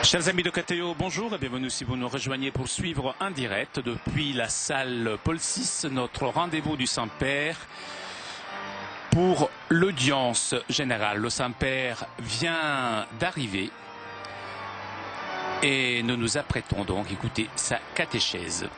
Chers amis de KTO, bonjour et bienvenue si vous nous rejoignez pour suivre en direct depuis la salle Paul VI, notre rendez-vous du Saint-Père pour l'audience générale. Le Saint-Père vient d'arriver et nous nous apprêtons donc à écouter sa catéchèse.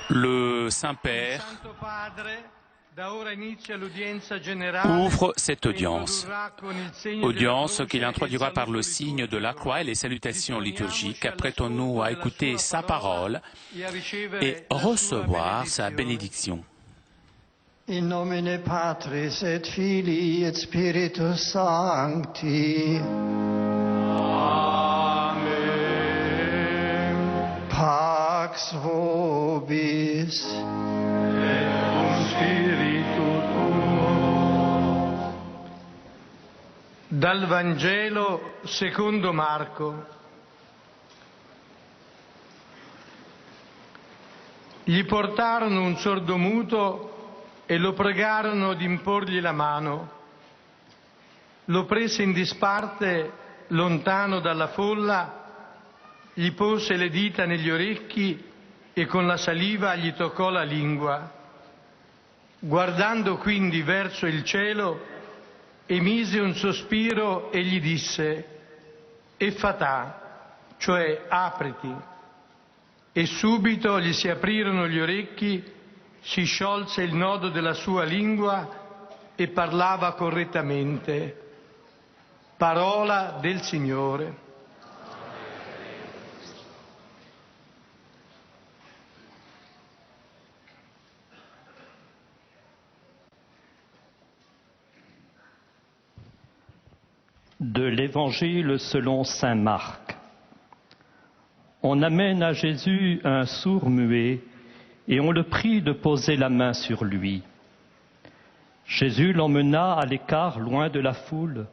Le Saint-Père ouvre cette audience qu'il introduira par le signe de la croix et les salutations liturgiques. Apprêtons-nous à écouter sa parole et recevoir sa bénédiction. In nomine Patris et Filii et Spiritus Sancti. Pax vobis et cum spiritu tuo. Dal Vangelo secondo Marco. Gli portarono un sordomuto e lo pregarono di imporgli la mano. Lo prese in disparte lontano dalla folla, gli pose le dita negli orecchi e con la saliva gli toccò la lingua. Guardando quindi verso il cielo, emise un sospiro e gli disse: Effatà, cioè apriti. E subito gli si aprirono gli orecchi, si sciolse il nodo della sua lingua e parlava correttamente. Parola del Signore. De l'Évangile selon saint Marc. On amène à Jésus un sourd-muet et on le prie de poser la main sur lui. Jésus l'emmena à l'écart loin de la foule,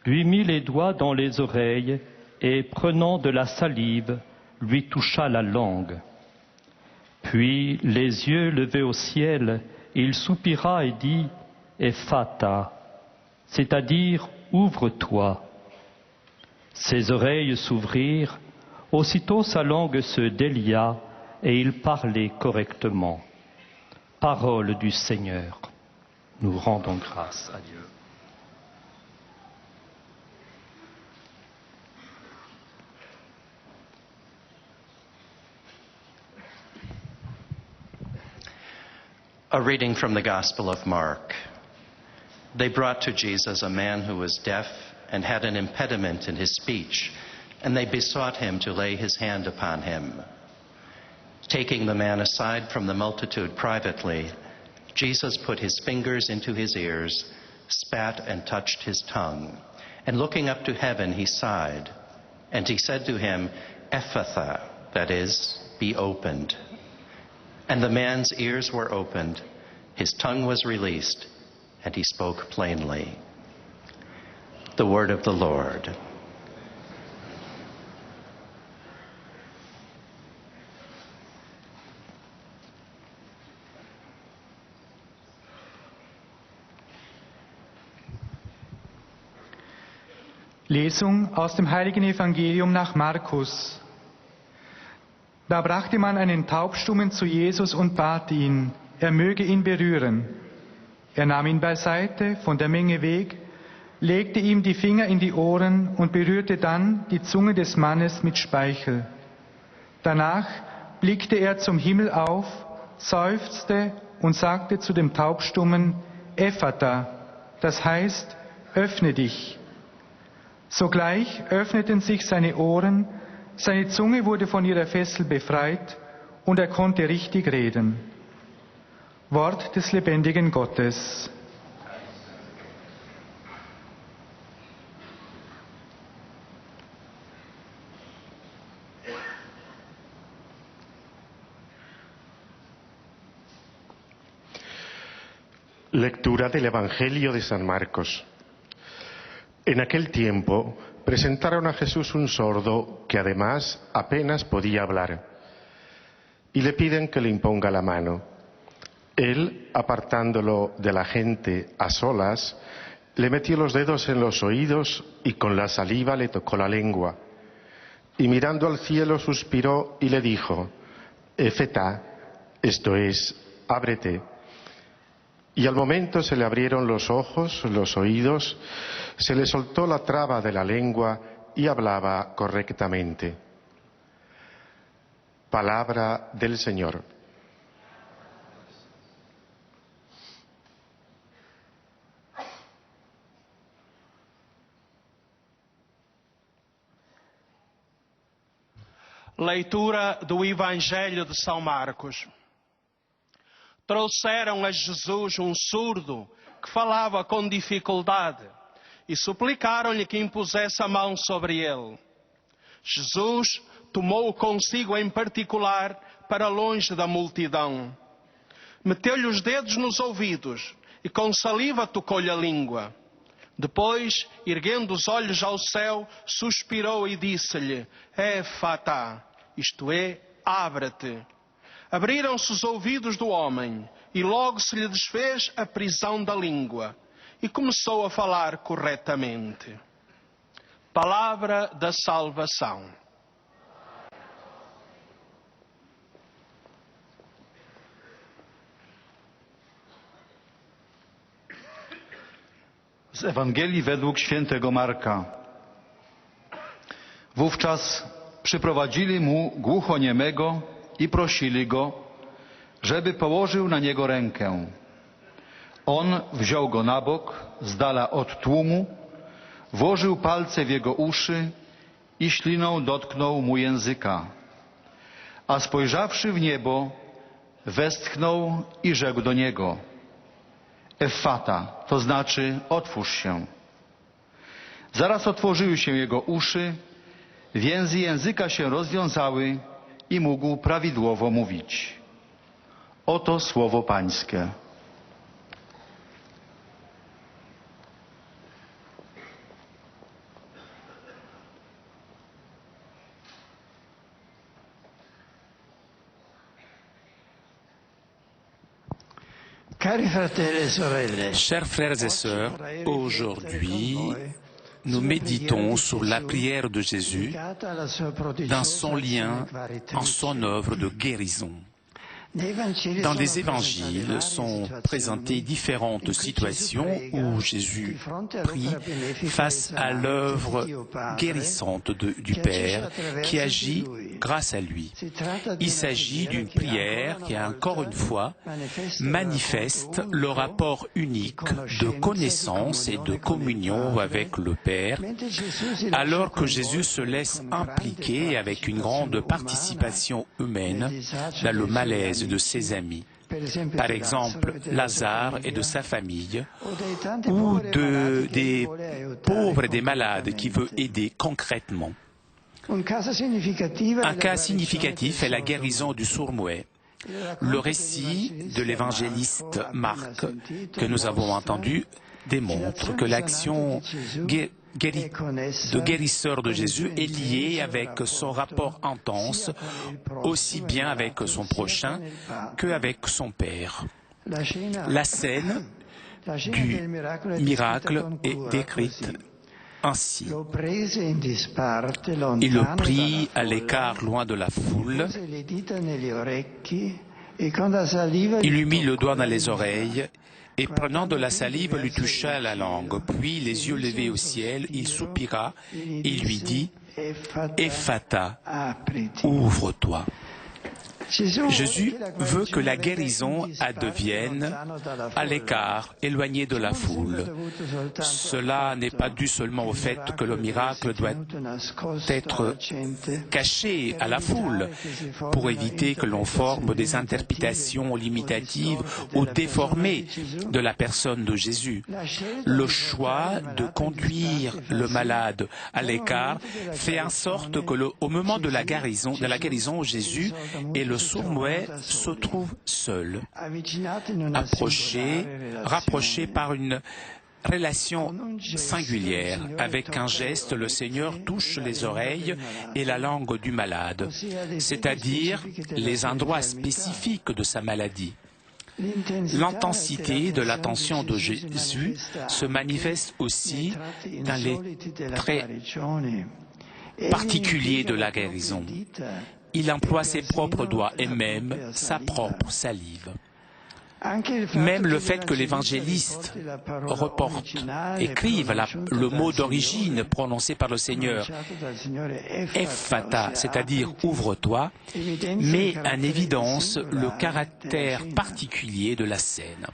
lui mit les doigts dans les oreilles et, prenant de la salive, lui toucha la langue. Puis, les yeux levés au ciel, il soupira et dit « Ephata », c'est-à-dire « Ouvre-toi ». Ses oreilles s'ouvrirent, aussitôt sa langue se délia et il parlait correctement. Parole du Seigneur. Nous rendons grâce à Dieu. A reading from the Gospel of Mark. They brought to Jesus a man who was deaf and had an impediment in his speech, and they besought him to lay his hand upon him. Taking the man aside from the multitude privately, Jesus put his fingers into his ears, spat and touched his tongue, and looking up to heaven he sighed, and he said to him, Ephphatha, that is, be opened. And the man's ears were opened, his tongue was released, and he spoke plainly. The word of the Lord. Lesung aus dem Heiligen Evangelium nach Markus. Da brachte man einen Taubstummen zu Jesus und bat ihn, er möge ihn berühren. Er nahm ihn beiseite, von der Menge weg, legte ihm die Finger in die Ohren und berührte dann die Zunge des Mannes mit Speichel. Danach blickte er zum Himmel auf, seufzte und sagte zu dem Taubstummen, Ephphatha, das heißt, öffne dich. Sogleich öffneten sich seine Ohren, seine Zunge wurde von ihrer Fessel befreit und er konnte richtig reden. Wort des lebendigen Gottes. Lectura del Evangelio de San Marcos. En aquel tiempo presentaron a Jesús un sordo que además apenas podía hablar y le piden que le imponga la mano. Él, apartándolo de la gente a solas, le metió los dedos en los oídos y con la saliva le tocó la lengua. Y mirando al cielo suspiró y le dijo: Efetá, esto es, ábrete. Y al momento se le abrieron los ojos, los oídos, se le soltó la traba de la lengua y hablaba correctamente. Palabra del Señor. Leitura do Evangelho de São Marcos. Trouxeram a Jesus um surdo que falava com dificuldade e suplicaram-lhe que impusesse a mão sobre ele. Jesus tomou-o consigo em particular para longe da multidão. Meteu-lhe os dedos nos ouvidos e com saliva tocou-lhe a língua. Depois, erguendo os olhos ao céu, suspirou e disse-lhe: Efatá, isto é, abre-te. Abriram-se os ouvidos do homem e logo se lhe desfez a prisão da língua e começou a falar corretamente. Palavra da salvação. Z Ewangelii według świętego Marka. Wówczas przyprowadzili mu głuchoniemego i prosili go, żeby położył na niego rękę. On wziął go na bok, z dala od tłumu, włożył palce w jego uszy i śliną dotknął mu języka. A spojrzawszy w niebo, westchnął i rzekł do niego: Effata, to znaczy otwórz się. Zaraz otworzyły się jego uszy, więzy języka się rozwiązały i mógł prawidłowo mówić. Oto słowo Pańskie. Chers frères et sœurs, aujourd'hui, nous méditons sur la prière de Jésus dans son lien en son œuvre de guérison. Dans les évangiles sont présentées différentes situations où Jésus prie face à l'œuvre guérissante du Père qui agit grâce à lui. Il s'agit d'une prière qui, encore une fois, manifeste le rapport unique de connaissance et de communion avec le Père, alors que Jésus se laisse impliquer avec une grande participation humaine dans le malaise de ses amis, par exemple Lazare et de sa famille, ou des pauvres et des malades qui veut aider concrètement. Un cas significatif est la guérison du sourd-muet. Le récit de l'évangéliste Marc que nous avons entendu démontre que l'action de guérisseur de Jésus est lié avec son rapport intense, aussi bien avec son prochain qu'avec son Père. La scène du miracle est décrite ainsi. Il le prit à l'écart loin de la foule, il lui mit le doigt dans les oreilles et prenant de la salive lui toucha la langue. Puis, les yeux levés au ciel, il soupira et lui dit « Ephata, ouvre-toi ». Jésus veut que la guérison advienne à l'écart, éloigné de la foule. Cela n'est pas dû seulement au fait que le miracle doit être caché à la foule pour éviter que l'on forme des interprétations limitatives ou déformées de la personne de Jésus. Le choix de conduire le malade à l'écart fait en sorte que au moment de la guérison, Jésus et le sourd-muet se trouve seul, rapproché par une relation singulière. Avec un geste, le Seigneur touche les oreilles et la langue du malade, c'est-à-dire les endroits spécifiques de sa maladie. L'intensité de l'attention de Jésus se manifeste aussi dans les traits particuliers de la guérison. Il emploie ses propres doigts et même sa propre salive. Même le fait que l'évangéliste écrive le mot d'origine prononcé par le Seigneur, Ephata, c'est-à-dire ouvre-toi, met en évidence le caractère particulier de la scène.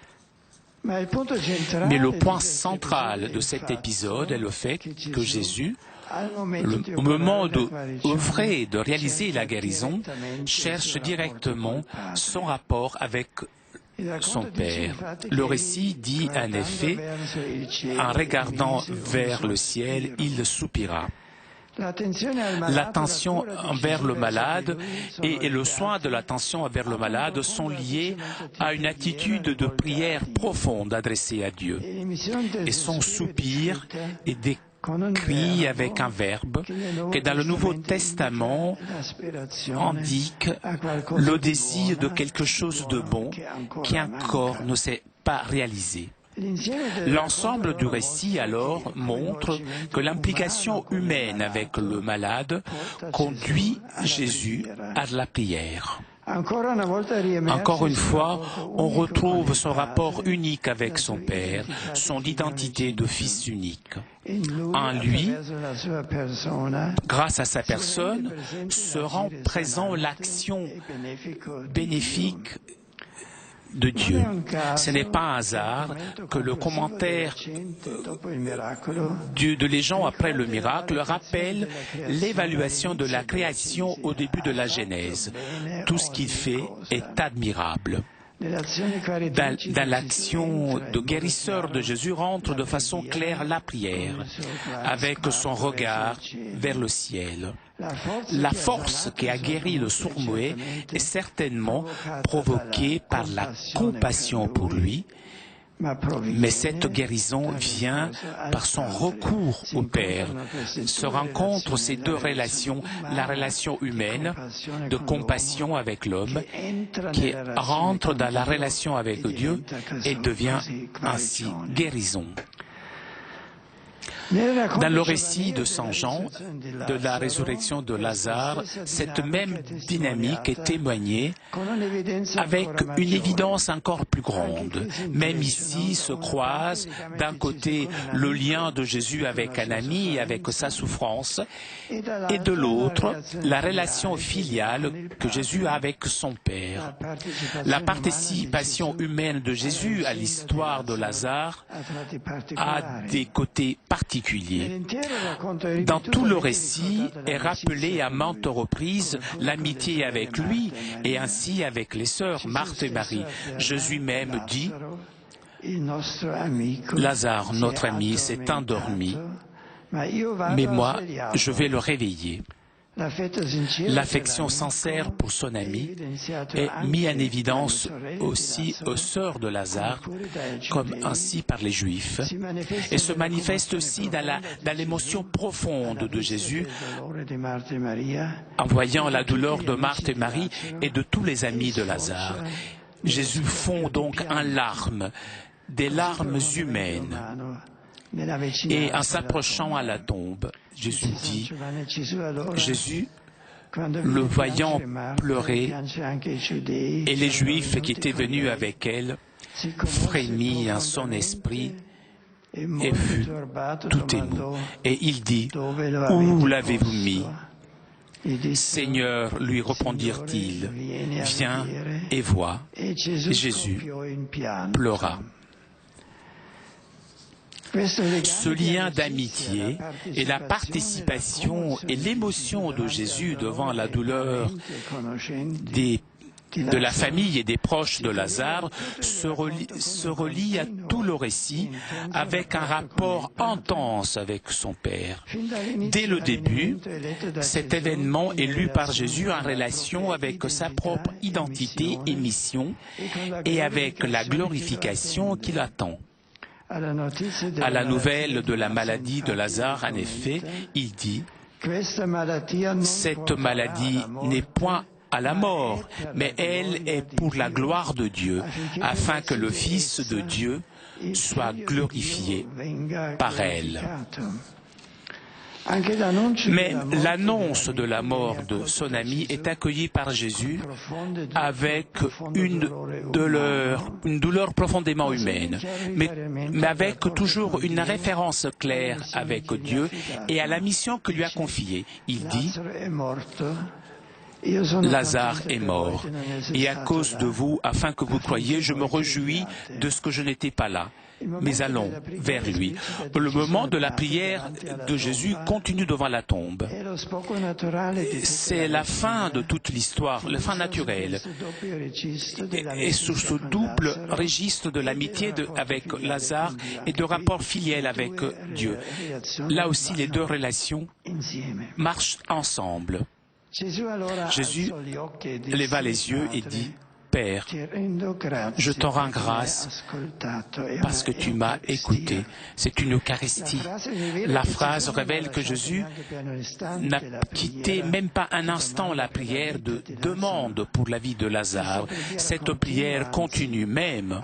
Mais le point central de cet épisode est le fait que Jésus, au moment d'œuvrer, de réaliser la guérison, cherche directement son rapport avec son Père. Le récit dit en effet, en regardant vers le ciel, il soupira. L'attention envers le malade et le soin de l'attention envers le malade sont liés à une attitude de prière profonde adressée à Dieu. Et son soupir est décrit avec un verbe qui dans le Nouveau Testament indique le désir de quelque chose de bon qui encore ne s'est pas réalisé. L'ensemble du récit alors montre que l'implication humaine avec le malade conduit Jésus à la prière. Encore une fois, on retrouve son rapport unique avec son Père, son identité de fils unique. En lui, grâce à sa personne, se rend présent l'action bénéfique de Dieu. Ce n'est pas un hasard que le commentaire de les gens après le miracle rappelle l'évaluation de la création au début de la Genèse. Tout ce qu'il fait est admirable. Dans l'action de guérisseur de Jésus rentre de façon claire la prière, avec son regard vers le ciel. La force qui a guéri le sourd-muet est certainement provoquée par la compassion pour lui, mais cette guérison vient par son recours au Père. Se rencontrent ces deux relations, la relation humaine de compassion avec l'homme, qui rentre dans la relation avec Dieu et devient ainsi guérison. Dans le récit de Saint Jean, de la résurrection de Lazare, cette même dynamique est témoignée avec une évidence encore plus grande. Même ici se croise d'un côté le lien de Jésus avec un ami et avec sa souffrance, et de l'autre la relation filiale que Jésus a avec son Père. La participation humaine de Jésus à l'histoire de Lazare a des côtés particuliers. Dans tout le récit est rappelé à maintes reprises l'amitié avec lui et ainsi avec les sœurs Marthe et Marie. Jésus même dit « Lazare, notre ami, s'est endormi, mais moi, je vais le réveiller. » L'affection sincère pour son ami est mise en évidence aussi aux sœurs de Lazare, comme ainsi par les Juifs, et se manifeste aussi dans l'émotion profonde de Jésus en voyant la douleur de Marthe et Marie et de tous les amis de Lazare. Jésus fond donc en larmes, des larmes humaines. Et en s'approchant à la tombe, Jésus dit, Jésus, le voyant pleurer, et les Juifs qui étaient venus avec elle, frémit en son esprit et fut tout ému. Et il dit, où l'avez-vous mis? Seigneur, lui répondirent-ils, viens et vois. Jésus pleura. Ce lien d'amitié et la participation et l'émotion de Jésus devant la douleur de la famille et des proches de Lazare se relie à tout le récit avec un rapport intense avec son Père. Dès le début, cet événement est lu par Jésus en relation avec sa propre identité et mission et avec la glorification qui l'attend. À la nouvelle de la maladie de Lazare, en effet, il dit « Cette maladie n'est point à la mort, mais elle est pour la gloire de Dieu, afin que le Fils de Dieu soit glorifié par elle. » Mais l'annonce de la mort de son ami est accueillie par Jésus avec une douleur profondément humaine, mais avec toujours une référence claire avec Dieu et à la mission que lui a confiée. Il dit « Lazare est mort, et à cause de vous, afin que vous croyiez, je me réjouis de ce que je n'étais pas là. Mais allons vers lui. » Le moment de la prière de Jésus continue devant la tombe. C'est la fin de toute l'histoire, la fin naturelle. Et sur ce double registre de l'amitié avec Lazare et de rapport filiel avec Dieu. Là aussi, les deux relations marchent ensemble. Jésus leva les yeux et dit « Père, je t'en rends grâce parce que tu m'as écouté. » C'est une Eucharistie. La phrase révèle que Jésus n'a quitté même pas un instant la prière de demande pour la vie de Lazare. Cette prière continue même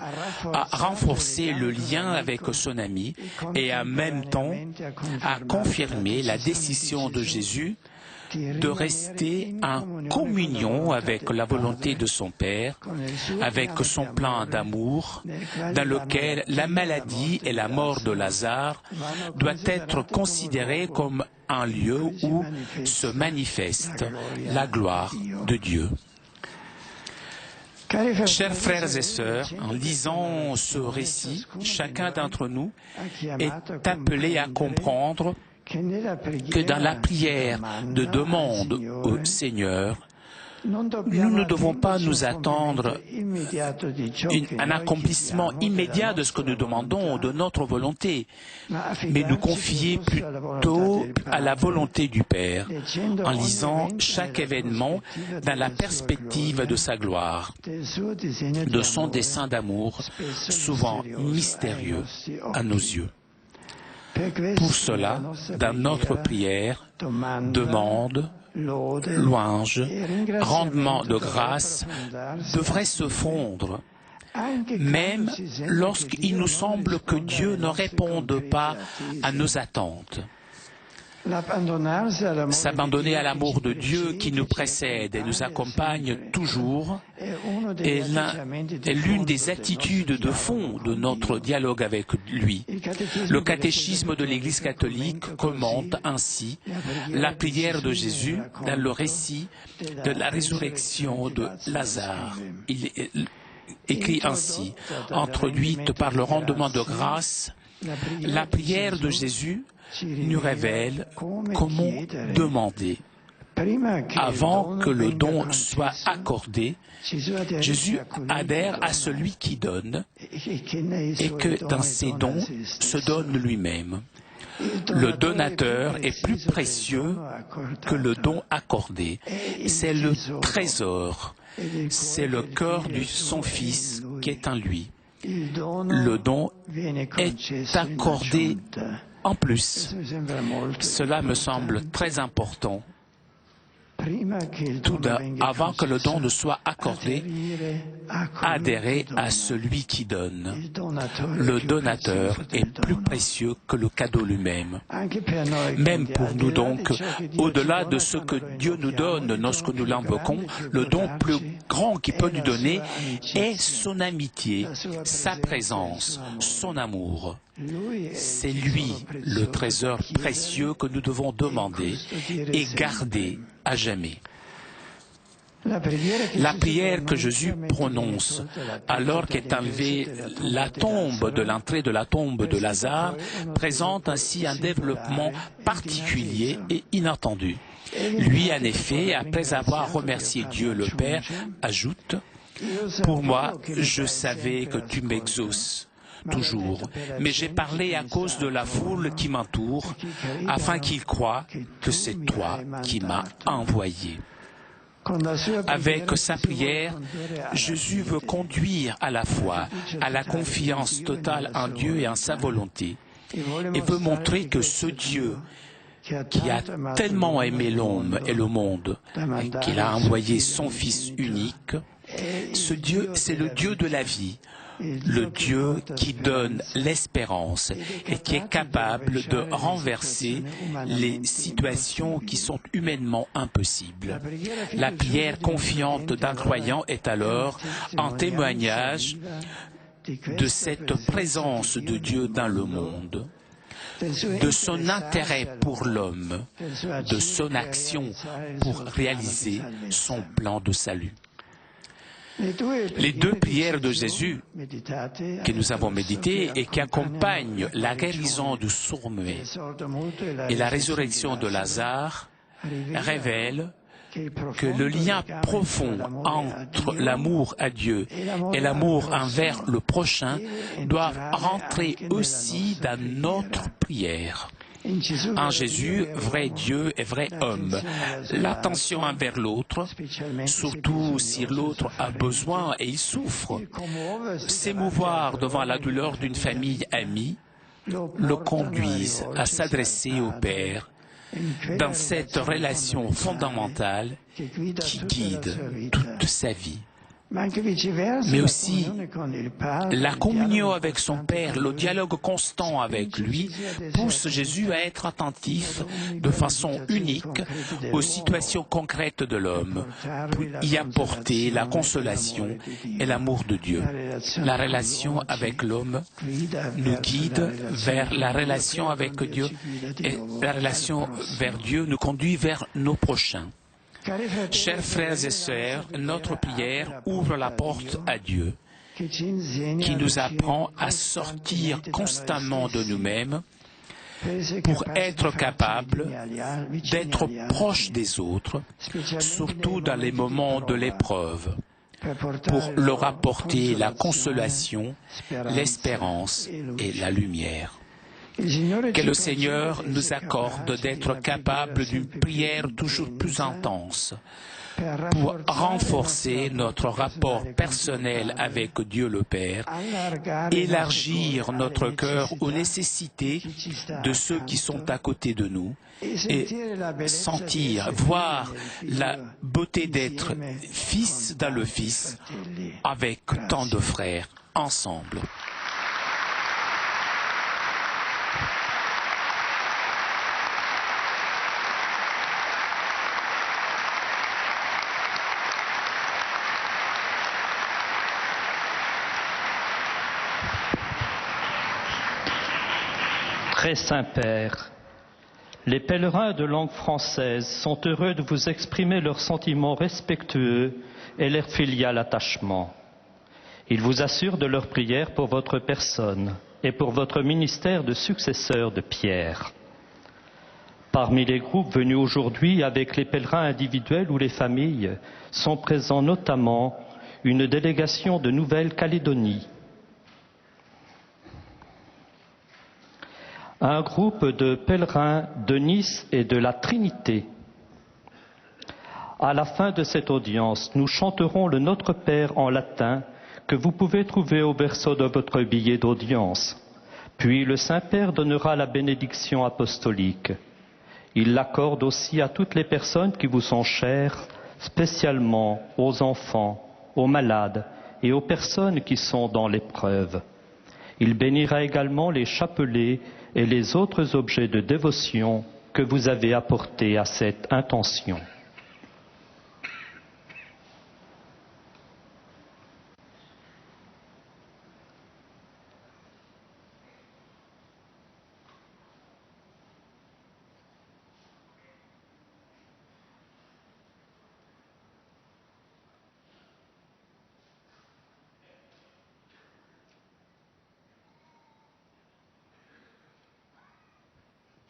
à renforcer le lien avec son ami et en même temps à confirmer la décision de Jésus de rester en communion avec la volonté de son Père, avec son plan d'amour, dans lequel la maladie et la mort de Lazare doivent être considérées comme un lieu où se manifeste la gloire de Dieu. Chers frères et sœurs, en lisant ce récit, chacun d'entre nous est appelé à comprendre que dans la prière de demande au Seigneur, nous ne devons pas nous attendre un accomplissement immédiat de ce que nous demandons, de notre volonté, mais nous confier plutôt à la volonté du Père, en lisant chaque événement dans la perspective de sa gloire, de son dessein d'amour, souvent mystérieux à nos yeux. Pour cela, dans notre prière, demande, louange, rendement de grâce devrait se fondre, même lorsqu'il nous semble que Dieu ne réponde pas à nos attentes. S'abandonner à l'amour de Dieu qui nous précède et nous accompagne toujours est l'une des attitudes de fond de notre dialogue avec lui. Le catéchisme de l'Église catholique commente ainsi la prière de Jésus dans le récit de la résurrection de Lazare. Il écrit ainsi, introduite par le rendement de grâce, la prière de Jésus nous révèle comment demander. Avant que le don soit accordé, Jésus adhère à celui qui donne et que dans ses dons se donne lui-même. Le donateur est plus précieux que le don accordé. C'est le trésor, c'est le cœur de son Fils qui est en lui. Le don est accordé en plus. Cela me semble très important. Avant que le don ne soit accordé, adhérer à celui qui donne. Le donateur est plus précieux que le cadeau lui-même. Même pour nous donc, au-delà de ce que Dieu nous donne lorsque nous l'invoquons, le don plus grand qu'il peut nous donner est son amitié, sa présence, son amour. C'est lui le trésor précieux que nous devons demander et garder à jamais. La prière que Jésus prononce alors qu'est enlevée la tombe de l'entrée de la tombe de Lazare présente ainsi un développement particulier et inattendu. Lui, en effet, après avoir remercié Dieu le Père, ajoute « Pour moi, je savais que tu m'exauces. » Toujours, mais j'ai parlé à cause de la foule qui m'entoure, afin qu'ils croient que c'est toi qui m'as envoyé. Avec sa prière, Jésus veut conduire à la foi, à la confiance totale en Dieu et en sa volonté, et veut montrer que ce Dieu qui a tellement aimé l'homme et le monde, qu'il a envoyé son Fils unique, ce Dieu, c'est le Dieu de la vie, le Dieu qui donne l'espérance et qui est capable de renverser les situations qui sont humainement impossibles. La prière confiante d'un croyant est alors un témoignage de cette présence de Dieu dans le monde, de son intérêt pour l'homme, de son action pour réaliser son plan de salut. Les deux prières de Jésus que nous avons méditées et qui accompagnent la guérison du sourd-muet et la résurrection de Lazare révèlent que le lien profond entre l'amour à Dieu et l'amour envers le prochain doivent rentrer aussi dans notre prière. En Jésus, vrai Dieu et vrai homme, l'attention envers l'autre, surtout si l'autre a besoin et il souffre, s'émouvoir devant la douleur d'une famille amie, le conduisent à s'adresser au Père dans cette relation fondamentale qui guide toute sa vie. Mais aussi la communion avec son Père, le dialogue constant avec lui pousse Jésus à être attentif de façon unique aux situations concrètes de l'homme, pour y apporter la consolation et l'amour de Dieu. La relation avec l'homme nous guide vers la relation avec Dieu et la relation vers Dieu nous conduit vers nos prochains. Chers frères et sœurs, notre prière ouvre la porte à Dieu, qui nous apprend à sortir constamment de nous-mêmes pour être capables d'être proches des autres, surtout dans les moments de l'épreuve, pour leur apporter la consolation, l'espérance et la lumière. Que le Seigneur nous accorde d'être capables d'une prière toujours plus intense pour renforcer notre rapport personnel avec Dieu le Père, élargir notre cœur aux nécessités de ceux qui sont à côté de nous et sentir, voir la beauté d'être fils dans le Fils avec tant de frères ensemble. Très Saint-Père, les pèlerins de langue française sont heureux de vous exprimer leurs sentiments respectueux et leur filial attachement. Ils vous assurent de leur prière pour votre personne et pour votre ministère de successeur de Pierre. Parmi les groupes venus aujourd'hui avec les pèlerins individuels ou les familles sont présents notamment une délégation de Nouvelle-Calédonie, un groupe de pèlerins de Nice et de la Trinité. À la fin de cette audience, nous chanterons le Notre Père en latin que vous pouvez trouver au berceau de votre billet d'audience. Puis le Saint-Père donnera la bénédiction apostolique. Il l'accorde aussi à toutes les personnes qui vous sont chères, spécialement aux enfants, aux malades et aux personnes qui sont dans l'épreuve. Il bénira également les chapelets et les autres objets de dévotion que vous avez apportés à cette intention.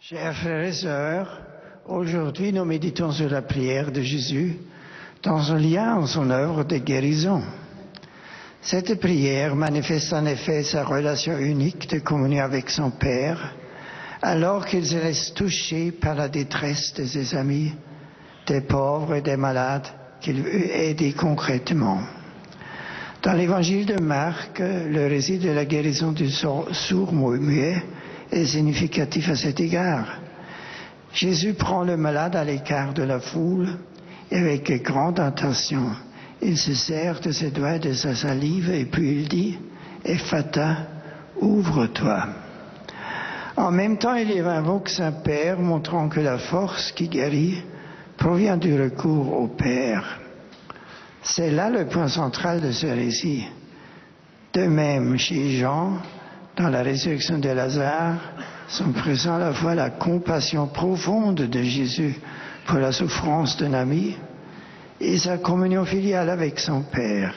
Chers frères et sœurs, aujourd'hui nous méditons sur la prière de Jésus dans un lien en son œuvre de guérison. Cette prière manifeste en effet sa relation unique de communion avec son Père, alors qu'il se laisse toucher par la détresse de ses amis, des pauvres et des malades qu'il veut aider concrètement. Dans l'évangile de Marc, le récit de la guérison du sourd-muet est significatif à cet égard. Jésus prend le malade à l'écart de la foule et avec grande attention, il se sert de ses doigts et de sa salive et puis il dit « Ephata, ouvre-toi ». En même temps, il invoque Saint-Père, montrant que la force qui guérit provient du recours au Père. C'est là le point central de ce récit. De même, chez Jean, dans la résurrection de Lazare, sont présents à la fois la compassion profonde de Jésus pour la souffrance d'un ami et sa communion filiale avec son Père.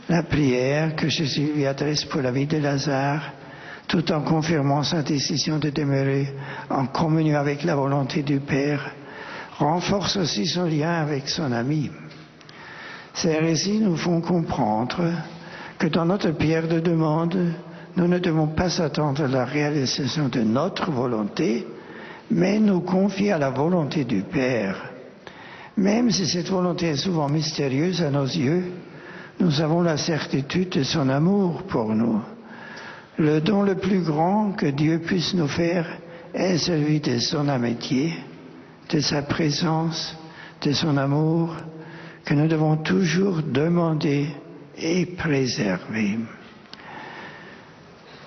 La prière que Jésus lui adresse pour la vie de Lazare, tout en confirmant sa décision de demeurer en communion avec la volonté du Père, renforce aussi son lien avec son ami. Ces récits nous font comprendre que dans notre prière de demande, nous ne devons pas attendre la réalisation de notre volonté, mais nous confier à la volonté du Père. Même si cette volonté est souvent mystérieuse à nos yeux, nous avons la certitude de son amour pour nous. Le don le plus grand que Dieu puisse nous faire est celui de son amitié, de sa présence, de son amour, que nous devons toujours demander et préserver.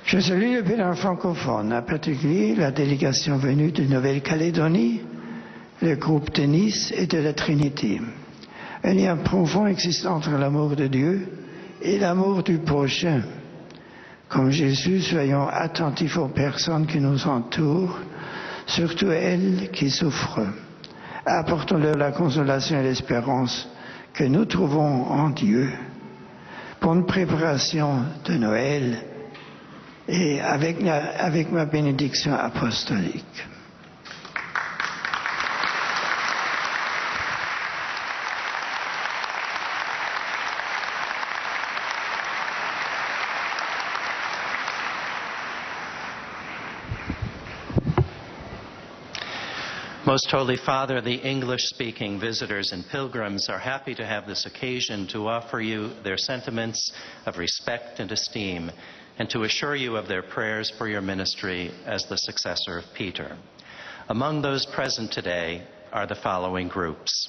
Je salue le pèlerin francophone, en particulier la délégation venue de Nouvelle-Calédonie, le groupe de Nice et de la Trinité. Un lien profond existe entre l'amour de Dieu et l'amour du prochain. Comme Jésus, soyons attentifs aux personnes qui nous entourent, surtout elles qui souffrent. Apportons-leur la consolation et l'espérance que nous trouvons en Dieu. Bonne préparation de Noël et avec ma bénédiction apostolique. Most Holy Father, the English-speaking visitors and pilgrims are happy to have this occasion to offer you their sentiments of respect and esteem and to assure you of their prayers for your ministry as the successor of Peter. Among those present today are the following groups.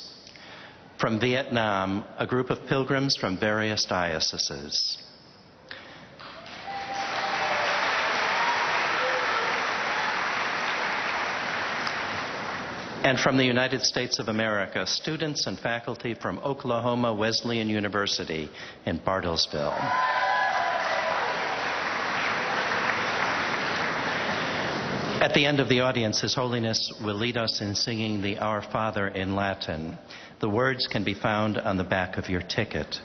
From Vietnam, a group of pilgrims from various dioceses. And from the United States of America, students and faculty from Oklahoma Wesleyan University in Bartlesville. At the end of the audience, His Holiness will lead us in singing the Our Father in Latin. The words can be found on the back of your ticket.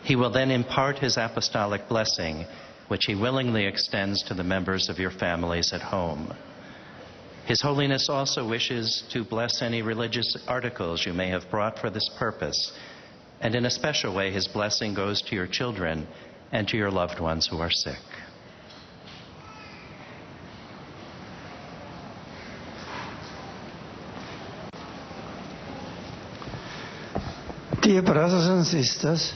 He will then impart His apostolic blessing, which He willingly extends to the members of your families at home. His Holiness also wishes to bless any religious articles you may have brought for this purpose, and in a special way, His blessing goes to your children and to your loved ones who are sick. Dear brothers and sisters,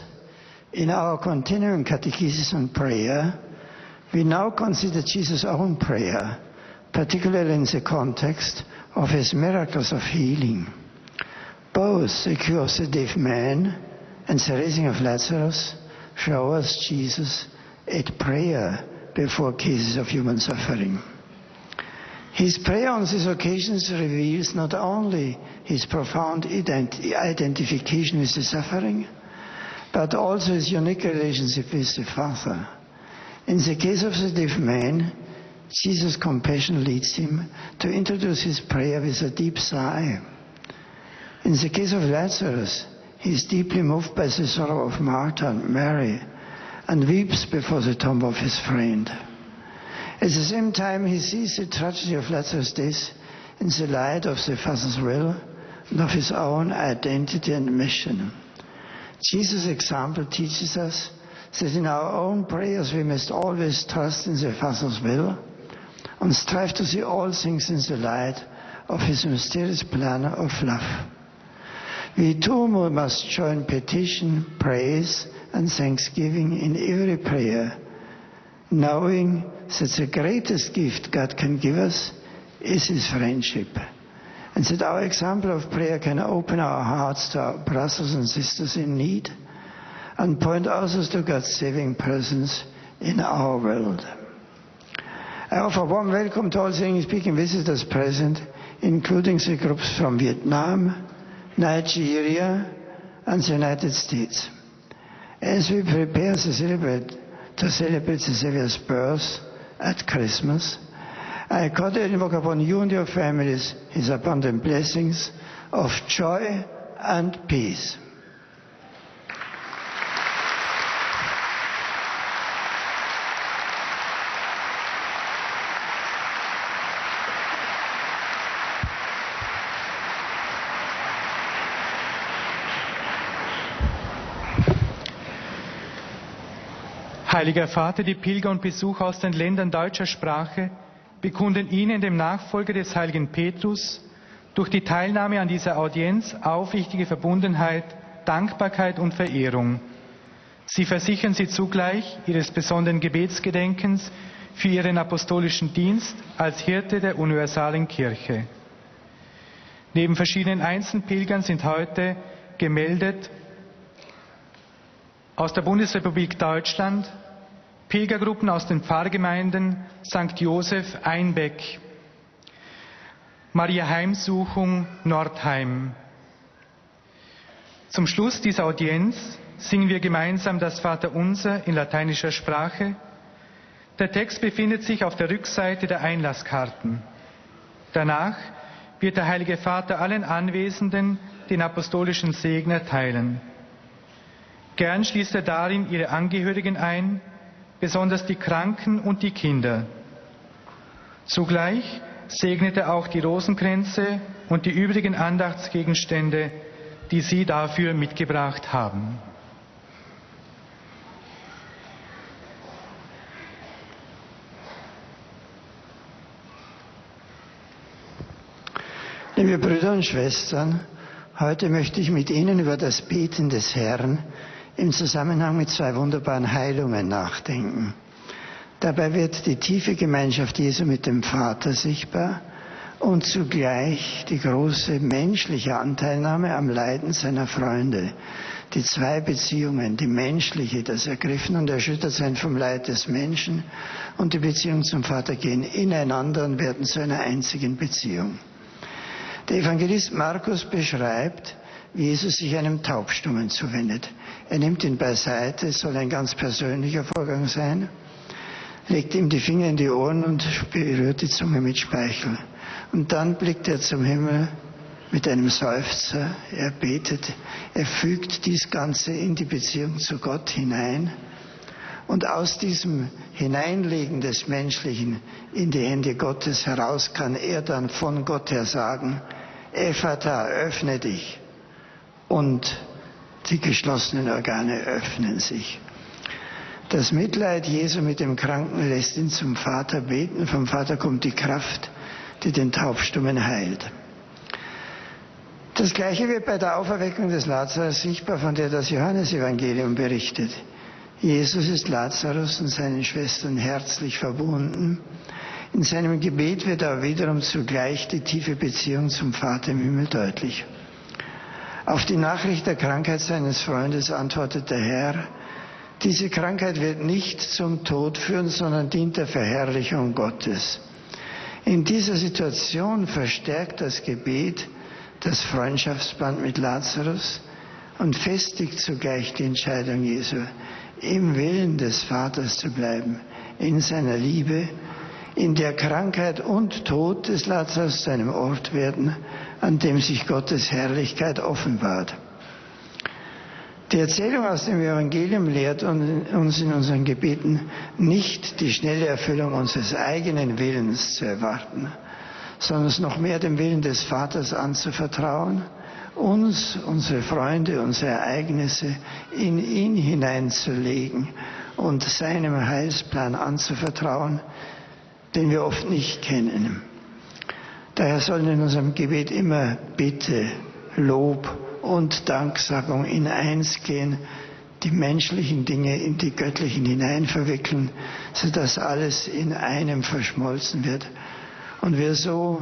in our continuing catechesis and prayer, we now consider Jesus' own prayer, particularly in the context of His miracles of healing. Both the cure of the deaf man and the raising of Lazarus show us Jesus at prayer before cases of human suffering. His prayer on these occasions reveals not only His profound identification with the suffering, but also His unique relationship with the Father. In the case of the deaf man, Jesus' compassion leads him to introduce his prayer with a deep sigh. In the case of Lazarus, he is deeply moved by the sorrow of Martha and Mary and weeps before the tomb of his friend. At the same time, he sees the tragedy of Lazarus' death in the light of the Father's will and of his own identity and mission. Jesus' example teaches us that in our own prayers we must always trust in the Father's will and strive to see all things in the light of His mysterious plan of love. We too must join petition, praise, and thanksgiving in every prayer, knowing that the greatest gift God can give us is His friendship, and that our example of prayer can open our hearts to our brothers and sisters in need and point others to God's saving presence in our world. I offer a warm welcome to all the English-speaking visitors present, including the groups from Vietnam, Nigeria, and the United States. As we prepare to celebrate the Saviour's birth at Christmas, I cordially invoke upon you and your families His abundant blessings of joy and peace. Heiliger Vater, die Pilger und Besucher aus den Ländern deutscher Sprache bekunden Ihnen, dem Nachfolger des heiligen Petrus, durch die Teilnahme an dieser Audienz aufrichtige Verbundenheit, Dankbarkeit und Verehrung. Sie versichern Sie zugleich Ihres besonderen Gebetsgedenkens für Ihren apostolischen Dienst als Hirte der universalen Kirche. Neben verschiedenen Einzelpilgern sind heute gemeldet aus der Bundesrepublik Deutschland Pilgergruppen aus den Pfarrgemeinden St. Joseph Einbeck, Maria Heimsuchung Nordheim. Zum Schluss dieser Audienz singen wir gemeinsam das Vaterunser in lateinischer Sprache. Der Text befindet sich auf der Rückseite der Einlasskarten. Danach wird der Heilige Vater allen Anwesenden den apostolischen Segen erteilen. Gern schließt er darin ihre Angehörigen ein, besonders die Kranken und die Kinder. Zugleich segnet er auch die Rosenkränze und die übrigen Andachtsgegenstände, die Sie dafür mitgebracht haben. Liebe Brüder und Schwestern, heute möchte ich mit Ihnen über das Beten des Herrn im Zusammenhang mit zwei wunderbaren Heilungen nachdenken. Dabei wird die tiefe Gemeinschaft Jesu mit dem Vater sichtbar und zugleich die große menschliche Anteilnahme am Leiden seiner Freunde. Die zwei Beziehungen, die menschliche, das Ergriffen und Erschüttertsein vom Leid des Menschen, und die Beziehung zum Vater gehen ineinander und werden zu einer einzigen Beziehung. Der Evangelist Markus beschreibt, wie Jesus sich einem Taubstummen zuwendet. Er nimmt ihn beiseite, es soll ein ganz persönlicher Vorgang sein, legt ihm die Finger in die Ohren und berührt die Zunge mit Speichel. Und dann blickt er zum Himmel mit einem Seufzer, er betet, er fügt dies Ganze in die Beziehung zu Gott hinein. Und aus diesem Hineinlegen des Menschlichen in die Hände Gottes heraus kann er dann von Gott her sagen, Ephata, öffne dich. Und die geschlossenen Organe öffnen sich. Das Mitleid Jesu mit dem Kranken lässt ihn zum Vater beten. Vom Vater kommt die Kraft, die den Taubstummen heilt. Das Gleiche wird bei der Auferweckung des Lazarus sichtbar, von der das Johannesevangelium berichtet. Jesus ist Lazarus und seinen Schwestern herzlich verbunden. In seinem Gebet wird aber wiederum zugleich die tiefe Beziehung zum Vater im Himmel deutlich. Auf die Nachricht der Krankheit seines Freundes antwortet der Herr, diese Krankheit wird nicht zum Tod führen, sondern dient der Verherrlichung Gottes. In dieser Situation verstärkt das Gebet das Freundschaftsband mit Lazarus und festigt zugleich die Entscheidung Jesu, im Willen des Vaters zu bleiben, in seiner Liebe, in der Krankheit und Tod des Lazarus zu einem Ort werden, an dem sich Gottes Herrlichkeit offenbart. Die Erzählung aus dem Evangelium lehrt uns in unseren Gebeten nicht die schnelle Erfüllung unseres eigenen Willens zu erwarten, sondern es noch mehr dem Willen des Vaters anzuvertrauen, uns, unsere Freunde, unsere Ereignisse in ihn hineinzulegen und seinem Heilsplan anzuvertrauen, den wir oft nicht kennen. Daher sollen in unserem Gebet immer Bitte, Lob und Danksagung in eins gehen, die menschlichen Dinge in die göttlichen hinein verwickeln, sodass alles in einem verschmolzen wird. Und wir so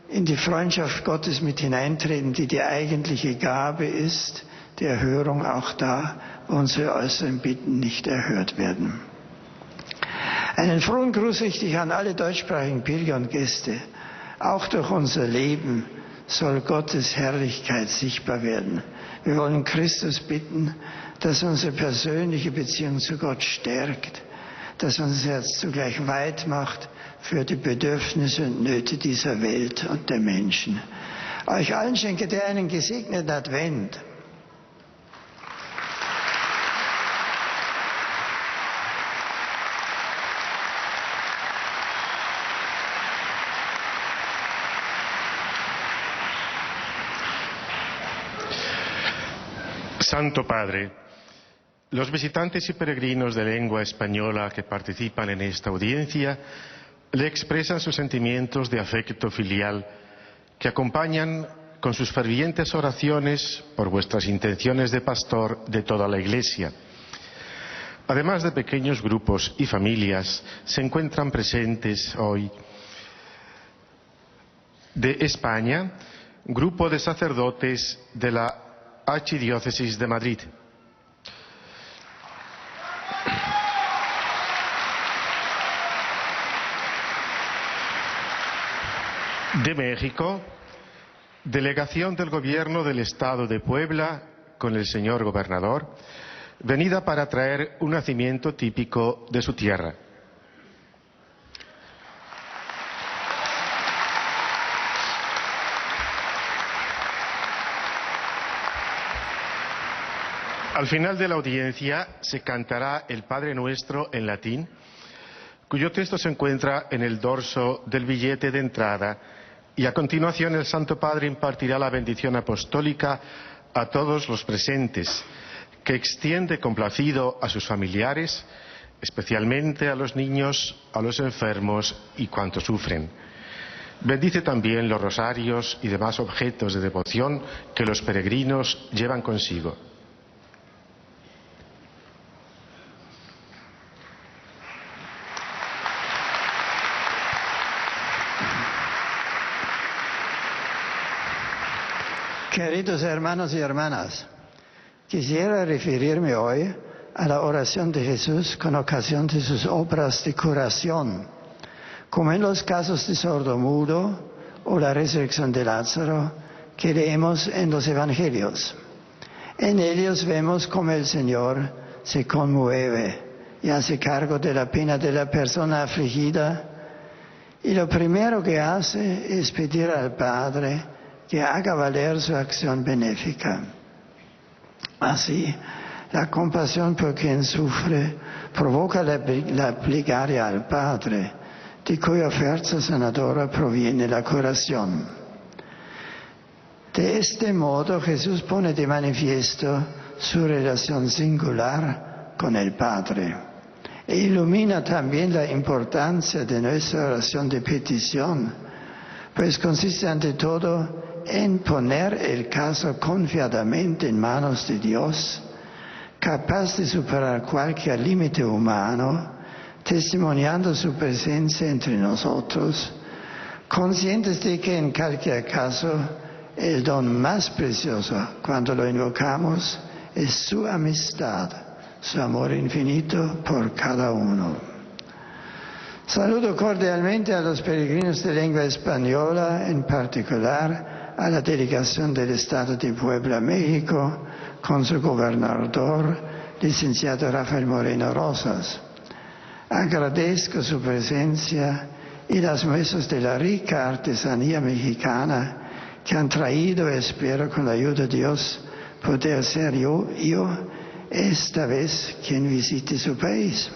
in die Freundschaft Gottes mit hineintreten, die die eigentliche Gabe ist, die Erhörung auch da, wo unsere äußeren Bitten nicht erhört werden. Einen frohen Gruß richte ich an alle deutschsprachigen Pilger und Gäste. Auch durch unser Leben soll Gottes Herrlichkeit sichtbar werden. Wir wollen Christus bitten, dass unsere persönliche Beziehung zu Gott stärkt, dass unser Herz zugleich weit macht für die Bedürfnisse und Nöte dieser Welt und der Menschen. Euch allen schenke der einen gesegneten Advent. Santo Padre, los visitantes y peregrinos de lengua española que participan en esta audiencia le expresan sus sentimientos de afecto filial que acompañan con sus fervientes oraciones por vuestras intenciones de pastor de toda la Iglesia. Además de pequeños grupos y familias, se encuentran presentes hoy de España, grupo de sacerdotes de la Archidiócesis de Madrid. De México, delegación del Gobierno del Estado de Puebla con el señor gobernador, venida para traer un nacimiento típico de su tierra. Al final de la audiencia se cantará el Padre Nuestro en latín, cuyo texto se encuentra en el dorso del billete de entrada, y a continuación el Santo Padre impartirá la bendición apostólica a todos los presentes, que extiende complacido a sus familiares, especialmente a los niños, a los enfermos y cuantos sufren. Bendice también los rosarios y demás objetos de devoción que los peregrinos llevan consigo. Queridos hermanos y hermanas, quisiera referirme hoy a la oración de Jesús con ocasión de sus obras de curación, como en los casos de sordomudo o la resurrección de Lázaro que leemos en los Evangelios. En ellos vemos cómo el Señor se conmueve y hace cargo de la pena de la persona afligida, y lo primero que hace es pedir al Padre que haga valer su acción benéfica. Así, la compasión por quien sufre provoca la plegaria al Padre, de cuya fuerza sanadora proviene la curación. De este modo, Jesús pone de manifiesto su relación singular con el Padre e ilumina también la importancia de nuestra oración de petición, pues consiste ante todo en poner el caso confiadamente en manos de Dios, capaz de superar cualquier límite humano, testimoniando su presencia entre nosotros, conscientes de que en cualquier caso el don más precioso cuando lo invocamos es su amistad, su amor infinito por cada uno. Saludo cordialmente a los peregrinos de lengua española, en particular a la delegación del Estado de Puebla, México, con su gobernador, licenciado Rafael Moreno Rosas. Agradezco su presencia y las muestras de la rica artesanía mexicana que han traído, espero con la ayuda de Dios, poder ser yo esta vez quien visite su país.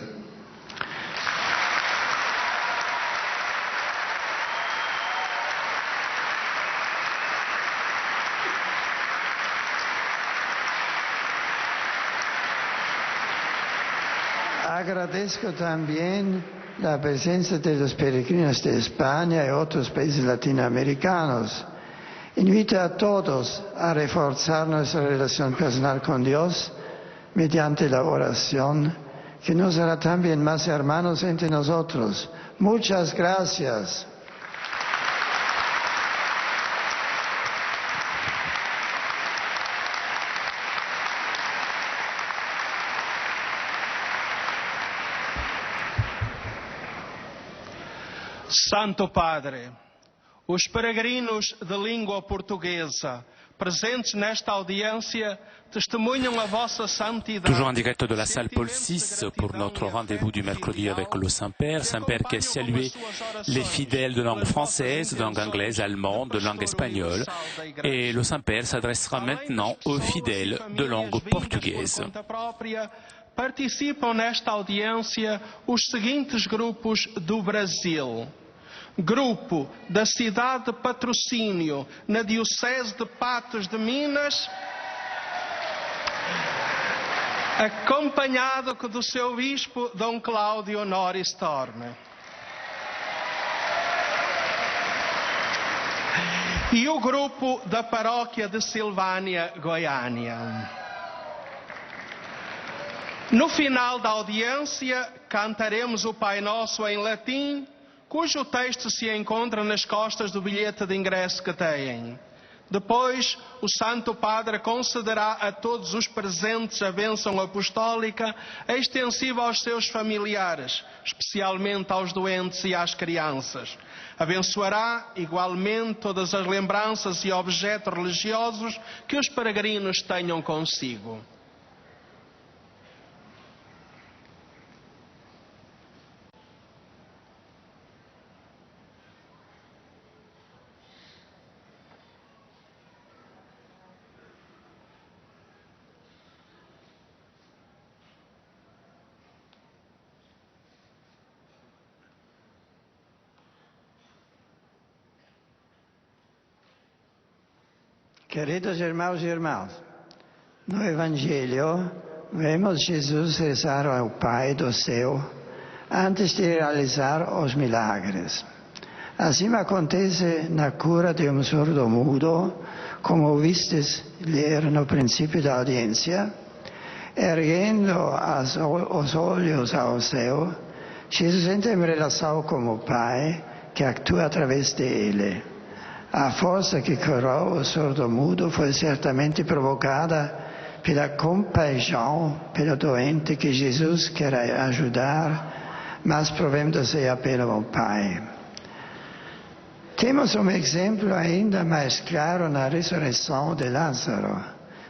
Agradezco también la presencia de los peregrinos de España y otros países latinoamericanos, Invita a todos a reforzar nuestra relación personal con Dios mediante la oración, que nos hará también más hermanos entre nosotros. Muchas gracias. Santo Padre, os peregrinos de língua portuguesa presentes nesta audiência testemunham a vossa santidade. Toujours en direct de la salle Paul VI pour notre rendez-vous du mercredi avec le Saint-Père. Saint-Père qui a salué les fidèles de langue française, de langue anglaise, allemande, de langue espagnole. Et le Saint-Père s'adressera maintenant aux fidèles de langue portugaise. Participam nesta audiência os seguintes grupos do Brasil. Grupo da cidade de Patrocínio, na Diocese de Patos de Minas, acompanhado do seu bispo, Dom Cláudio Honório Storme. E o grupo da paróquia de Silvânia, Goiânia. No final da audiência, cantaremos o Pai Nosso em latim, cujo texto se encontra nas costas do bilhete de ingresso que têm. Depois, o Santo Padre concederá a todos os presentes a bênção apostólica extensiva aos seus familiares, especialmente aos doentes e às crianças. Abençoará igualmente todas as lembranças e objetos religiosos que os peregrinos tenham consigo. Queridos irmãos e irmãs, no Evangelho vemos Jesus rezar ao Pai do céu antes de realizar os milagres. Assim acontece na cura de um surdo-mudo, como ouvistes ler no princípio da audiência. Erguendo os olhos ao céu, Jesus entra em relação com o Pai, que atua através dele. A força que curou o surdo-mudo foi certamente provocada pela compaixão pelo doente que Jesus quer ajudar, mas provendo-se pelo Pai. Temos exemplo ainda mais claro na ressurreição de Lázaro.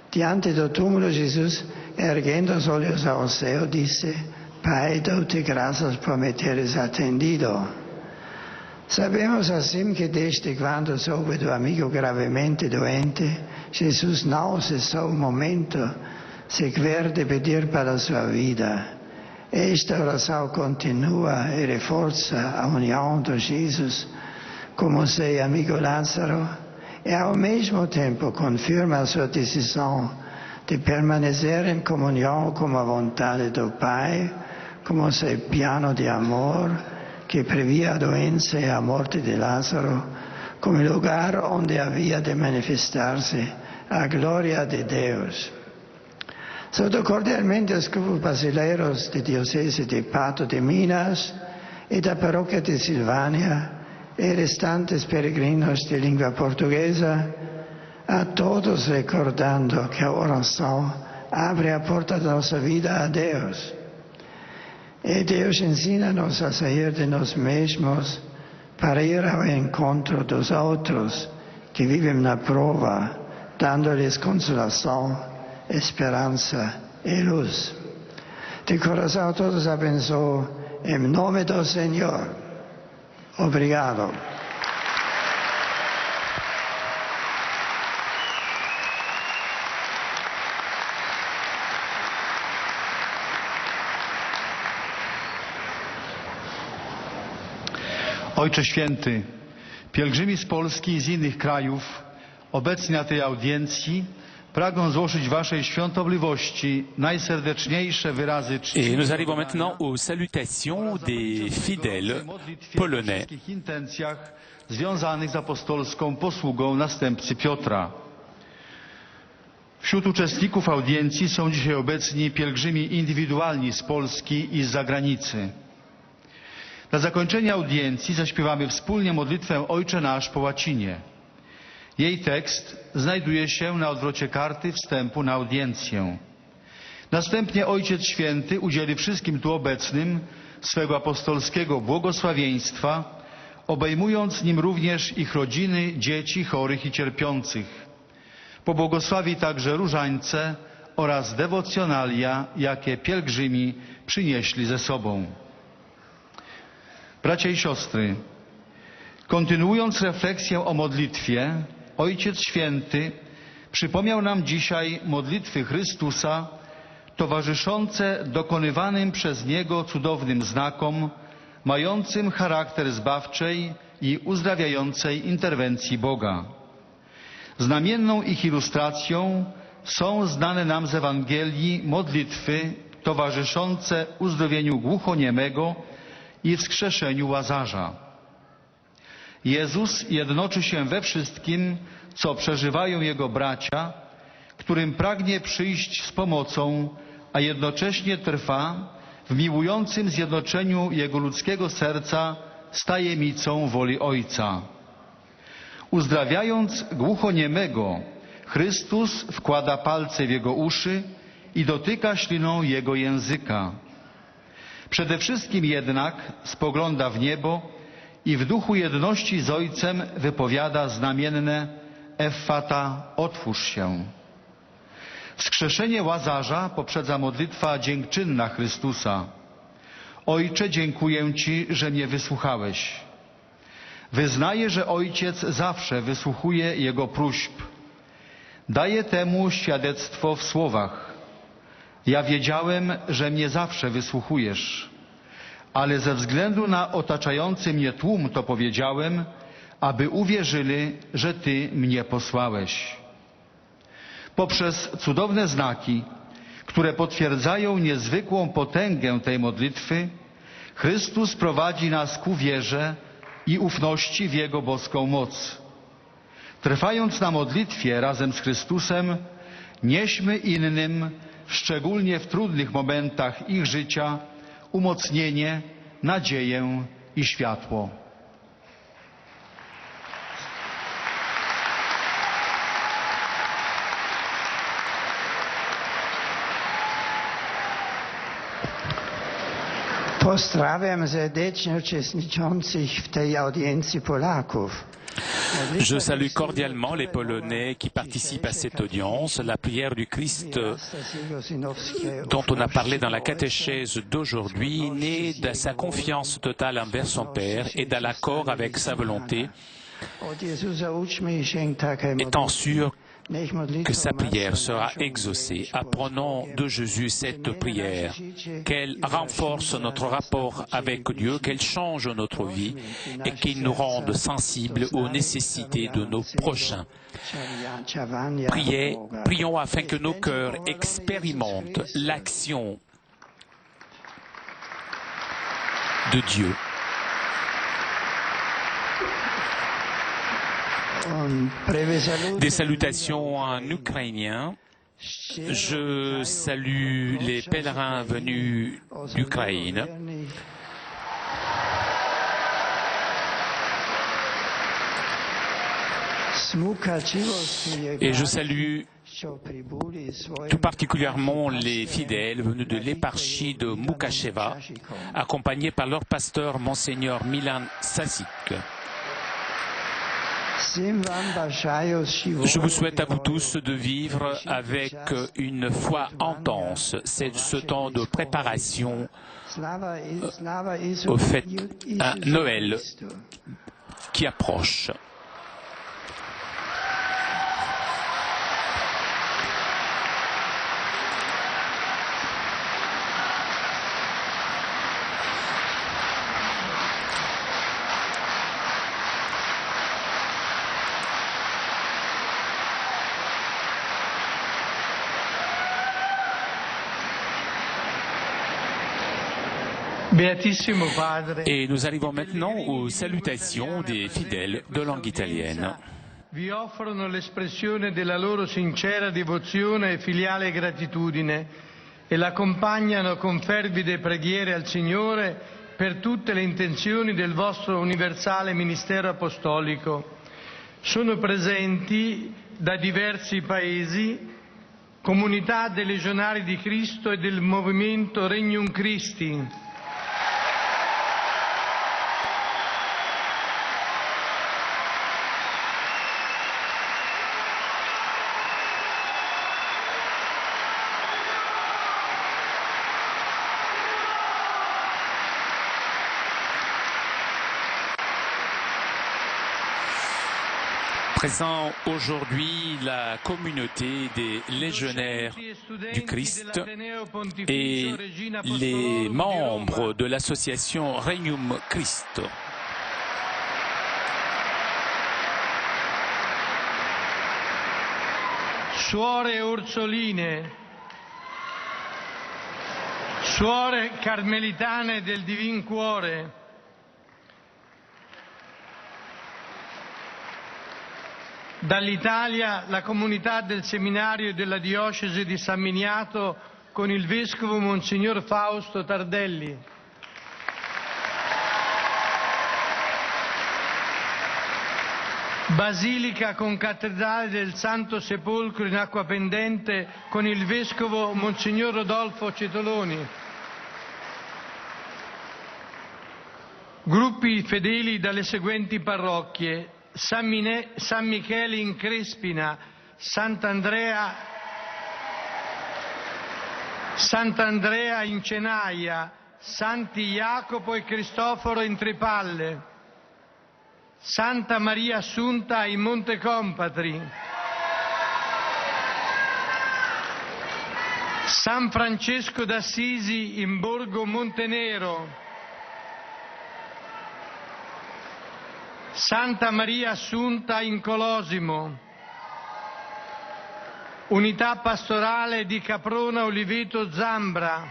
Diante do túmulo, Jesus, erguendo os olhos ao céu, disse: Pai, dou-te graças por me teres atendido. Sabemos assim que desde quando soube do amigo gravemente doente, Jesus não cessou um momento sequer de pedir para a sua vida. Esta oração continua e reforça a união de Jesus como seu amigo Lázaro e ao mesmo tempo confirma a sua decisão de permanecer em comunhão com a vontade do Pai, como seu plano de amor, que previa a doença e a morte de Lázaro como lugar onde havia de manifestar-se a glória de Deus. Saúdo cordialmente os grupos brasileiros de Diocese de Patos de Minas e da paróquia de Silvânia e restantes peregrinos de língua portuguesa, a todos recordando que a oração abre a porta da nossa vida a Deus. E Deus ensina-nos a sair de nós mesmos para ir ao encontro dos outros que vivem na prova, dando-lhes consolação, esperança e luz. De coração todos abençoo, em nome do Senhor. Obrigado. Ojcze Święty, pielgrzymi z Polski i z innych krajów obecni na tej audiencji Pragnę złożyć waszej świątobliwości najserdeczniejsze wyrazy czci. Et nous arrivons maintenant aux salutations des fidèles polonais. W wszystkich intencjach związanych z apostolską posługą następcy Piotra. Wśród uczestników audiencji są dzisiaj obecni pielgrzymi indywidualni z Polski i z zagranicy. Na zakończenie audiencji zaśpiewamy wspólnie modlitwę Ojcze Nasz po łacinie. Jej tekst znajduje się na odwrocie karty wstępu na audiencję. Następnie Ojciec Święty udzieli wszystkim tu obecnym swego apostolskiego błogosławieństwa, obejmując nim również ich rodziny, dzieci chorych i cierpiących. Pobłogosławi także różańce oraz dewocjonalia, jakie pielgrzymi przynieśli ze sobą. Bracia i siostry, kontynuując refleksję o modlitwie, Ojciec Święty przypomniał nam dzisiaj modlitwy Chrystusa towarzyszące dokonywanym przez Niego cudownym znakom, mającym charakter zbawczej i uzdrawiającej interwencji Boga. Znamienną ich ilustracją są znane nam z Ewangelii modlitwy towarzyszące uzdrowieniu głuchoniemego i wskrzeszeniu Łazarza. Jezus jednoczy się we wszystkim, co przeżywają Jego bracia, którym pragnie przyjść z pomocą, a jednocześnie trwa w miłującym zjednoczeniu Jego ludzkiego serca z tajemnicą woli Ojca. Uzdrawiając głuchoniemego, Chrystus wkłada palce w jego uszy i dotyka śliną jego języka. Przede wszystkim jednak spogląda w niebo i w duchu jedności z Ojcem wypowiada znamienne Effata, otwórz się. Wskrzeszenie Łazarza poprzedza modlitwa dziękczynna Chrystusa. Ojcze, dziękuję Ci, że mnie wysłuchałeś. Wyznaje, że Ojciec zawsze wysłuchuje Jego próśb. Daje temu świadectwo w słowach. Ja wiedziałem, że mnie zawsze wysłuchujesz, ale ze względu na otaczający mnie tłum to powiedziałem, aby uwierzyli, że Ty mnie posłałeś. Poprzez cudowne znaki, które potwierdzają niezwykłą potęgę tej modlitwy, Chrystus prowadzi nas ku wierze i ufności w Jego boską moc. Trwając na modlitwie razem z Chrystusem, nieśmy innym, szczególnie w trudnych momentach ich życia, umocnienie, nadzieję i światło. Pozdrawiam serdecznie uczestniczących w tej audiencji Polaków. Je salue cordialement les Polonais qui participent à cette audience. La prière du Christ dont on a parlé dans la catéchèse d'aujourd'hui naît de sa confiance totale envers son Père et dans l'accord avec sa volonté, étant sûr que sa prière sera exaucée. Apprenons de Jésus cette prière, qu'elle renforce notre rapport avec Dieu, qu'elle change notre vie et qu'il nous rende sensibles aux nécessités de nos prochains. Prions afin que nos cœurs expérimentent l'action de Dieu. Des salutations en ukrainien. Je salue les pèlerins venus d'Ukraine. Et je salue tout particulièrement les fidèles venus de l'éparchie de Mukacheva, accompagnés par leur pasteur, Monseigneur Milan Sasik. Je vous souhaite à vous tous de vivre avec une foi intense. C'est ce temps de préparation au fait à Noël qui approche. Beatissimo Padre. Et nous arrivons maintenant aux salutations des fidèles de langue italienne. Vi offrono l'espressione della loro sincera devozione e filiale gratitudine e l'accompagnano con fervide preghiere al Signore per tutte le intenzioni del vostro universale ministero apostolico. Sono presenti da diversi paesi comunità dei Legionari di Cristo e del movimento Regnum Christi. Présent aujourd'hui la communauté des légionnaires du Christ et les membres de l'association Regnum Christ. Suore Orsoline, suore carmelitane del Divin Cuore, dall'Italia la comunità del seminario della diocesi di San Miniato con il vescovo Monsignor Fausto Tardelli. Basilica con cattedrale del Santo Sepolcro in acqua pendente con il vescovo Monsignor Rodolfo Cetoloni. Gruppi fedeli dalle seguenti parrocchie: San Michele in Crespina, Sant'Andrea in Cenaia, Santi Jacopo e Cristoforo in Tripalle, Santa Maria Assunta in Monte Compatri, San Francesco d'Assisi in Borgo Montenero, Santa Maria Assunta in Colosimo, Unità Pastorale di Caprona Oliveto Zambra,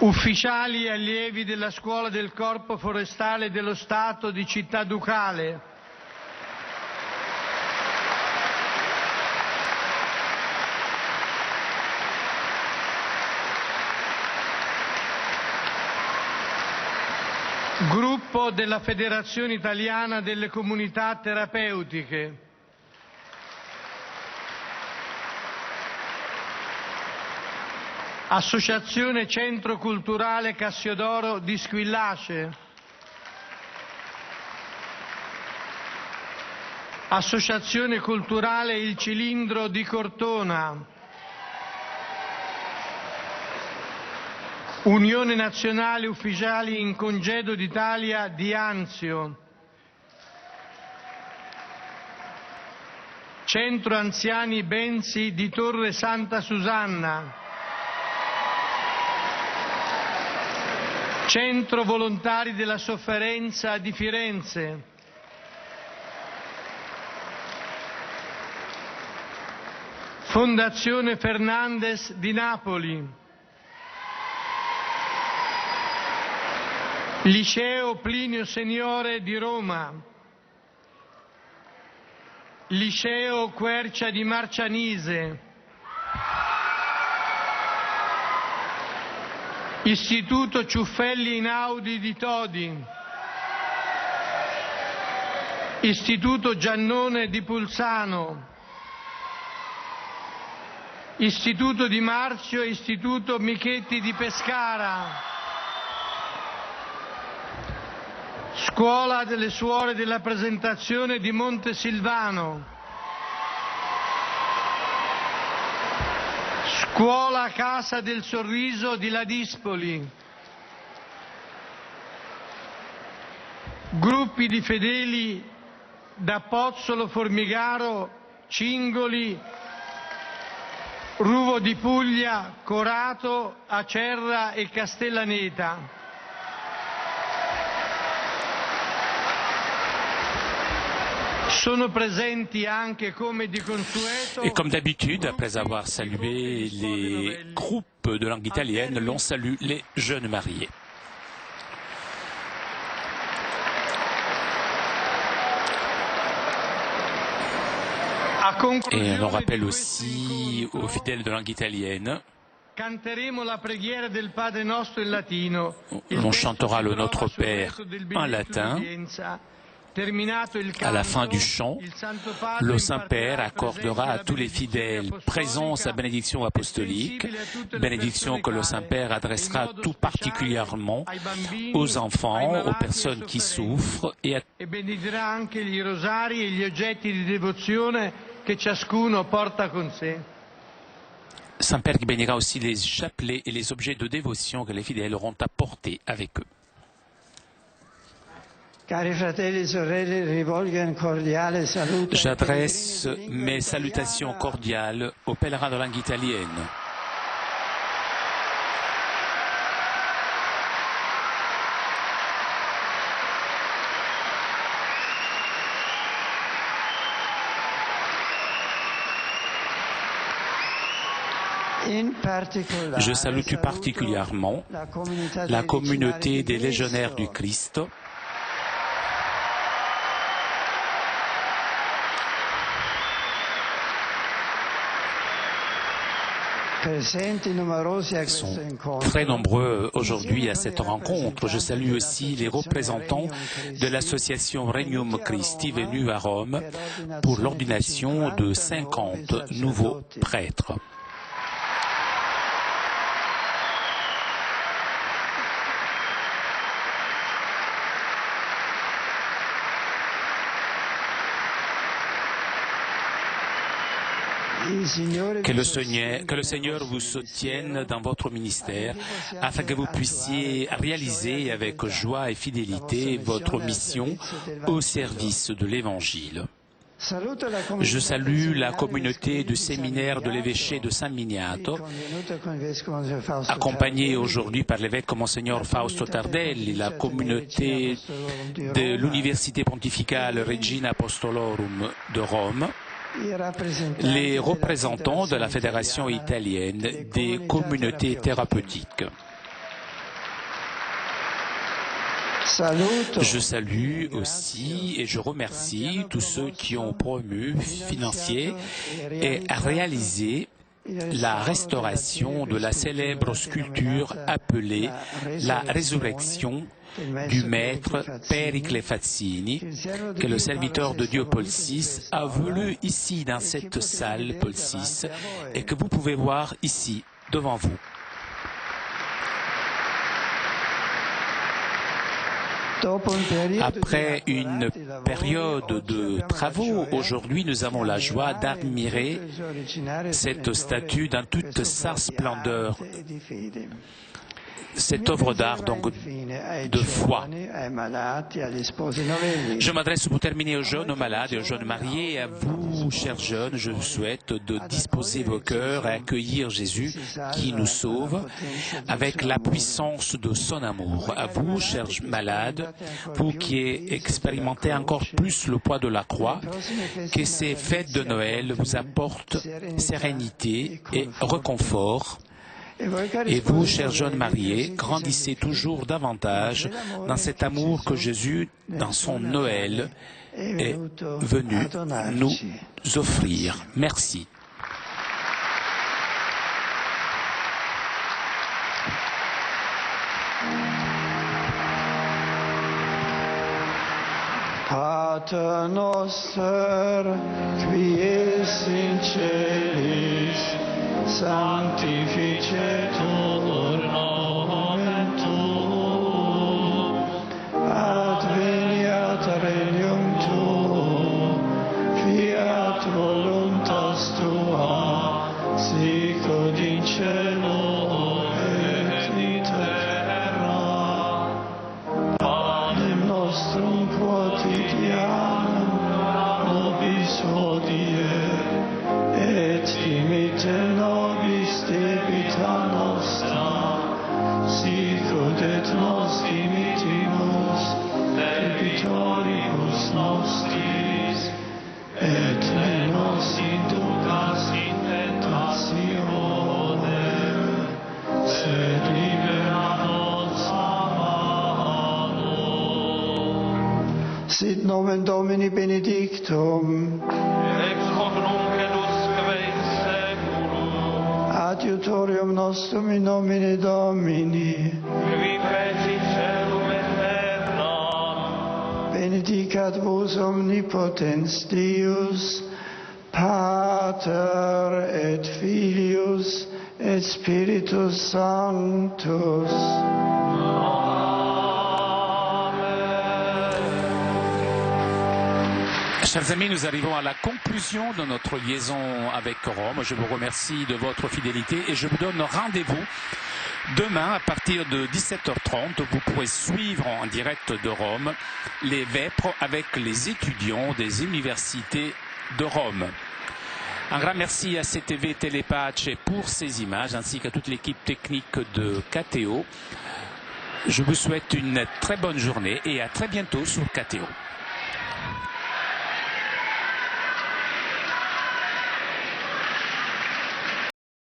ufficiali e allievi della Scuola del Corpo Forestale dello Stato di Città Ducale, gruppo della Federazione Italiana delle Comunità Terapeutiche, Associazione Centro Culturale Cassiodoro di Squillace, Associazione Culturale Il Cilindro di Cortona, Unione Nazionale Ufficiali in Congedo d'Italia di Anzio, Centro Anziani Benzi di Torre Santa Susanna, Centro Volontari della Sofferenza di Firenze, Fondazione Fernandez di Napoli, Liceo Plinio Seniore di Roma, Liceo Quercia di Marcianise, Istituto Ciuffelli Einaudi di Todi, Istituto Giannone di Pulsano, Istituto Di Marzio e Istituto Michetti di Pescara, Scuola delle Suore della Presentazione di Montesilvano, Scuola Casa del Sorriso di Ladispoli, gruppi di fedeli da Pozzolo Formigaro, Cingoli, Ruvo di Puglia, Corato, Acerra e Castellaneta. Sono presenti anche come di consueto. Et comme d'habitude, après avoir salué les groupes groupe de langue italienne, l'on salue les jeunes mariés. Et on rappelle aussi aux fidèles de langue italienne, on chantera le Notre Père en latin. À la fin du chant, le Saint-Père accordera à tous les fidèles présents sa bénédiction apostolique, bénédiction que le Saint-Père adressera tout particulièrement aux enfants, aux personnes qui souffrent et bénira anche i rosari e gli oggetti di devozione che ciascuno porta con sé. Saint-Père qui bénira aussi les chapelets et les objets de dévotion que les fidèles auront à porter avec eux. J'adresse mes salutations cordiales aux pèlerins de langue italienne. Je salue tout particulièrement la communauté des légionnaires du Christ, sont très nombreux aujourd'hui à cette rencontre. Je salue aussi les représentants de l'association Regnum Christi venus à Rome pour l'ordination de 50 nouveaux prêtres. Que le Seigneur vous soutienne dans votre ministère afin que vous puissiez réaliser avec joie et fidélité votre mission au service de l'Évangile. Je salue la communauté du séminaire de l'évêché de San Miniato, accompagnée aujourd'hui par l'évêque Monseigneur Fausto Tardelli, la communauté de l'Université pontificale Regina Apostolorum de Rome, les représentants de la Fédération italienne des communautés thérapeutiques. Je salue aussi et je remercie tous ceux qui ont promu, financé et réalisé la restauration de la célèbre sculpture appelée la résurrection du maître Pericle Fazzini, que le serviteur de Dieu Paul VI a voulu ici dans cette salle Paul VI et que vous pouvez voir ici devant vous. Après une période de travaux, aujourd'hui nous avons la joie d'admirer cette statue dans toute sa splendeur. Cette œuvre d'art donc de foi. Je m'adresse pour terminer aux jeunes, aux malades et aux jeunes mariés. Et à vous, chers jeunes, je vous souhaite de disposer vos cœurs à accueillir Jésus qui nous sauve avec la puissance de son amour. À vous, chers malades, vous qui expérimentez encore plus le poids de la croix, que ces fêtes de Noël vous apportent sérénité et réconfort. Et vous, chers jeunes mariés, grandissez toujours davantage dans cet amour que Jésus, dans son Noël, est venu nous offrir. Merci. Pater noster, qui es in celis, sanctificetur nomen tuum, adveniat regnum tuum, fiat voluntas tua, sicut in cielo et in terra. Panem nostrum quotidianum nobis hodie, et dimitte nobis debita nostra, sicut et nos dimittimus debitoribus nostris, et ne nos inducas in tentationem, Sit nomen Domini benedictum. Ex hoc nunc et usque in saeculum. Adiutorium nostrum in nomine Domini. Qui feci celum et terra. Benedicat vos omnipotens Deus, Pater et Filius et Spiritus Sanctus. Chers amis, nous arrivons à la conclusion de notre liaison avec Rome. Je vous remercie de votre fidélité et je vous donne rendez-vous demain à partir de 17h30. Vous pourrez suivre en direct de Rome les vêpres avec les étudiants des universités de Rome. Un grand merci à CTV Telepace pour ces images ainsi qu'à toute l'équipe technique de KTO. Je vous souhaite une très bonne journée et à très bientôt sur KTO.